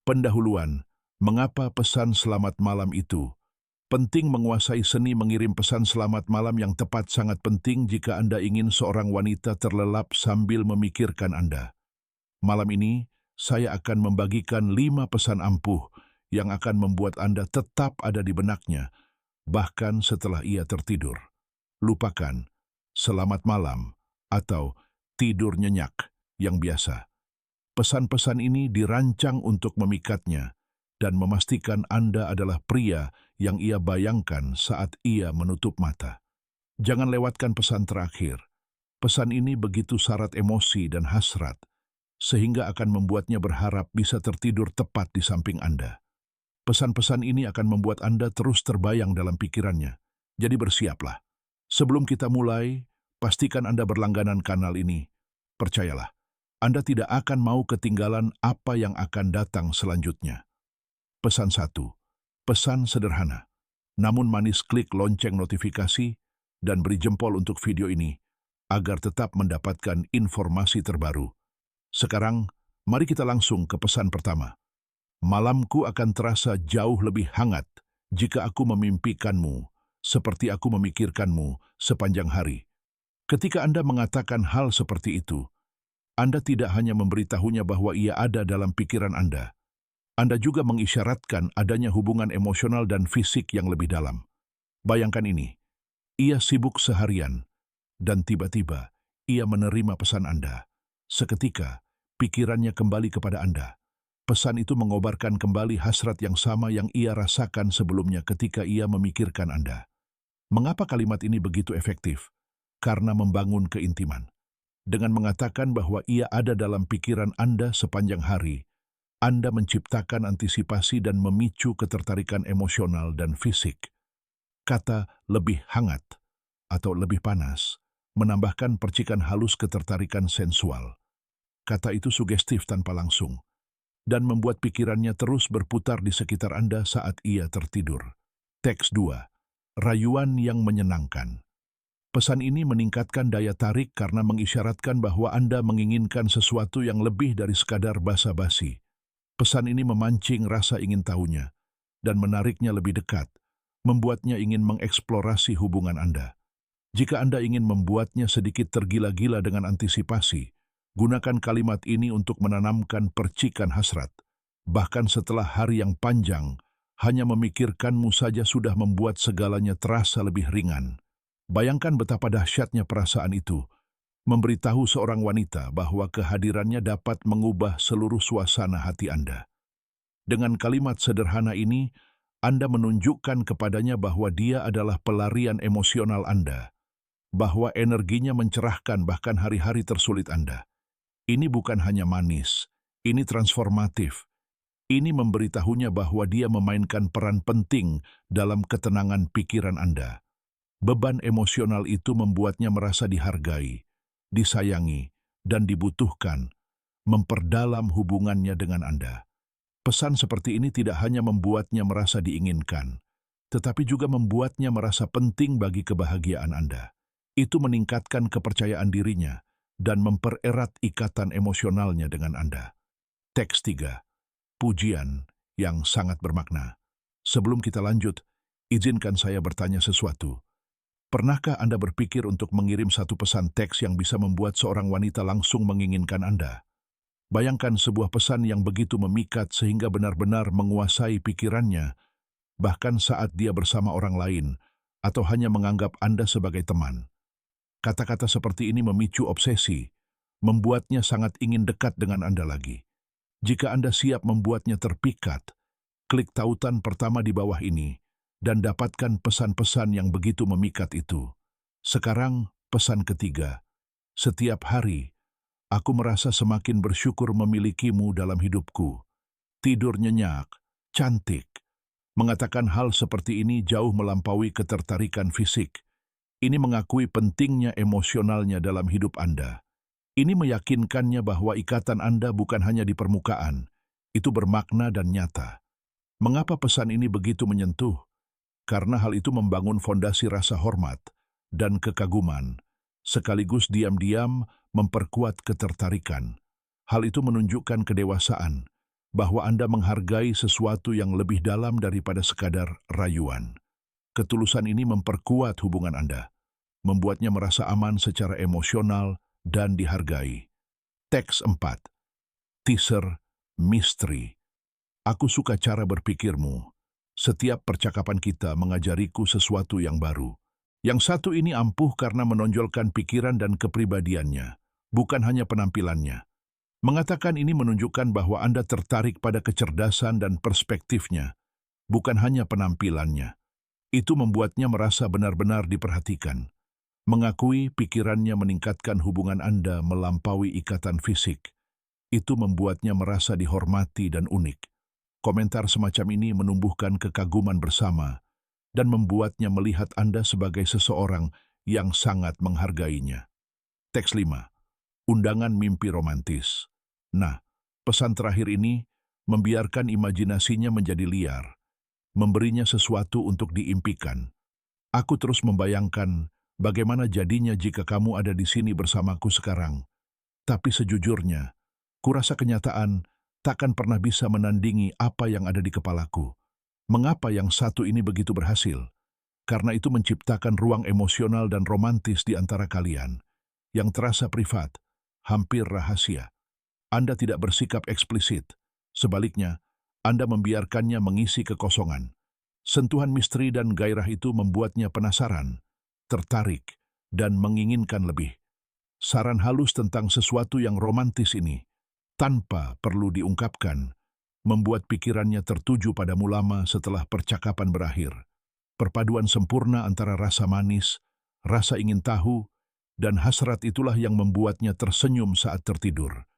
Pendahuluan, mengapa pesan selamat malam itu penting? Menguasai seni mengirim pesan selamat malam yang tepat sangat penting jika Anda ingin seorang wanita terlelap sambil memikirkan Anda. Malam ini, saya akan membagikan 5 pesan ampuh yang akan membuat Anda tetap ada di benaknya, bahkan setelah ia tertidur. Lupakan selamat malam atau tidur nyenyak yang biasa. Pesan-pesan ini dirancang untuk memikatnya dan memastikan Anda adalah pria yang ia bayangkan saat ia menutup mata. Jangan lewatkan pesan terakhir. Pesan ini begitu syarat emosi dan hasrat, sehingga akan membuatnya berharap bisa tertidur tepat di samping Anda. Pesan-pesan ini akan membuat Anda terus terbayang dalam pikirannya. Jadi bersiaplah. Sebelum kita mulai, pastikan Anda berlangganan kanal ini. Percayalah, Anda tidak akan mau ketinggalan apa yang akan datang selanjutnya. Pesan 1. Pesan sederhana, namun manis. Klik lonceng notifikasi dan beri jempol untuk video ini agar tetap mendapatkan informasi terbaru. Sekarang, mari kita langsung ke pesan pertama. Malamku akan terasa jauh lebih hangat jika aku memimpikanmu, seperti aku memikirkanmu sepanjang hari. Ketika Anda mengatakan hal seperti itu, Anda tidak hanya memberitahunya bahwa ia ada dalam pikiran Anda juga mengisyaratkan adanya hubungan emosional dan fisik yang lebih dalam. Bayangkan ini, ia sibuk seharian, dan tiba-tiba ia menerima pesan Anda. Seketika, pikirannya kembali kepada Anda. Pesan itu mengobarkan kembali hasrat yang sama yang ia rasakan sebelumnya ketika ia memikirkan Anda. Mengapa kalimat ini begitu efektif? Karena membangun keintiman. Dengan mengatakan bahwa ia ada dalam pikiran Anda sepanjang hari, Anda menciptakan antisipasi dan memicu ketertarikan emosional dan fisik. Kata lebih hangat atau lebih panas menambahkan percikan halus ketertarikan sensual. Kata itu sugestif tanpa langsung dan membuat pikirannya terus berputar di sekitar Anda saat ia tertidur. Teks 2. Rayuan yang menyenangkan. Pesan ini meningkatkan daya tarik karena mengisyaratkan bahwa Anda menginginkan sesuatu yang lebih dari sekadar basa-basi. Pesan ini memancing rasa ingin tahunya dan menariknya lebih dekat, membuatnya ingin mengeksplorasi hubungan Anda. Jika Anda ingin membuatnya sedikit tergila-gila dengan antisipasi, gunakan kalimat ini untuk menanamkan percikan hasrat. Bahkan setelah hari yang panjang, hanya memikirkanmu saja sudah membuat segalanya terasa lebih ringan. Bayangkan betapa dahsyatnya perasaan itu, memberitahu seorang wanita bahwa kehadirannya dapat mengubah seluruh suasana hati Anda. Dengan kalimat sederhana ini, Anda menunjukkan kepadanya bahwa dia adalah pelarian emosional Anda, bahwa energinya mencerahkan bahkan hari-hari tersulit Anda. Ini bukan hanya manis, ini transformatif. Ini memberitahunya bahwa dia memainkan peran penting dalam ketenangan pikiran Anda. Beban emosional itu membuatnya merasa dihargai, disayangi, dan dibutuhkan, memperdalam hubungannya dengan Anda. Pesan seperti ini tidak hanya membuatnya merasa diinginkan, tetapi juga membuatnya merasa penting bagi kebahagiaan Anda. Itu meningkatkan kepercayaan dirinya dan mempererat ikatan emosionalnya dengan Anda. Teks 3. Pujian yang sangat bermakna. Sebelum kita lanjut, izinkan saya bertanya sesuatu. Pernahkah Anda berpikir untuk mengirim satu pesan teks yang bisa membuat seorang wanita langsung menginginkan Anda? Bayangkan sebuah pesan yang begitu memikat sehingga benar-benar menguasai pikirannya, bahkan saat dia bersama orang lain atau hanya menganggap Anda sebagai teman. Kata-kata seperti ini memicu obsesi, membuatnya sangat ingin dekat dengan Anda lagi. Jika Anda siap membuatnya terpikat, klik tautan pertama di bawah ini dan dapatkan pesan-pesan yang begitu memikat itu. Sekarang, pesan ketiga. Setiap hari, aku merasa semakin bersyukur memilikimu dalam hidupku. Tidur nyenyak, cantik. Mengatakan hal seperti ini jauh melampaui ketertarikan fisik. Ini mengakui pentingnya emosionalnya dalam hidup Anda. Ini meyakinkannya bahwa ikatan Anda bukan hanya di permukaan, itu bermakna dan nyata. Mengapa pesan ini begitu menyentuh? Karena hal itu membangun fondasi rasa hormat dan kekaguman, sekaligus diam-diam memperkuat ketertarikan. Hal itu menunjukkan kedewasaan, bahwa Anda menghargai sesuatu yang lebih dalam daripada sekadar rayuan. Ketulusan ini memperkuat hubungan Anda, membuatnya merasa aman secara emosional dan dihargai. Teks 4. Teaser misteri. Aku suka cara berpikirmu. Setiap percakapan kita mengajariku sesuatu yang baru. Yang satu ini ampuh karena menonjolkan pikiran dan kepribadiannya, bukan hanya penampilannya. Mengatakan ini menunjukkan bahwa Anda tertarik pada kecerdasan dan perspektifnya, bukan hanya penampilannya. Itu membuatnya merasa benar-benar diperhatikan. Mengakui pikirannya meningkatkan hubungan Anda melampaui ikatan fisik. Itu membuatnya merasa dihormati dan unik. Komentar semacam ini menumbuhkan kekaguman bersama dan membuatnya melihat Anda sebagai seseorang yang sangat menghargainya. Teks 5. Undangan mimpi romantis. Nah, pesan terakhir ini membiarkan imajinasinya menjadi liar, memberinya sesuatu untuk diimpikan. Aku terus membayangkan bagaimana jadinya jika kamu ada di sini bersamaku sekarang. Tapi sejujurnya, kurasa kenyataan takkan pernah bisa menandingi apa yang ada di kepalaku. Mengapa yang satu ini begitu berhasil? Karena itu menciptakan ruang emosional dan romantis di antara kalian, yang terasa privat, hampir rahasia. Anda tidak bersikap eksplisit. Sebaliknya, Anda membiarkannya mengisi kekosongan. Sentuhan misteri dan gairah itu membuatnya penasaran, tertarik, dan menginginkan lebih. Saran halus tentang sesuatu yang romantis ini, tanpa perlu diungkapkan, membuat pikirannya tertuju padamu lama setelah percakapan berakhir. Perpaduan sempurna antara rasa manis, rasa ingin tahu, dan hasrat itulah yang membuatnya tersenyum saat tertidur.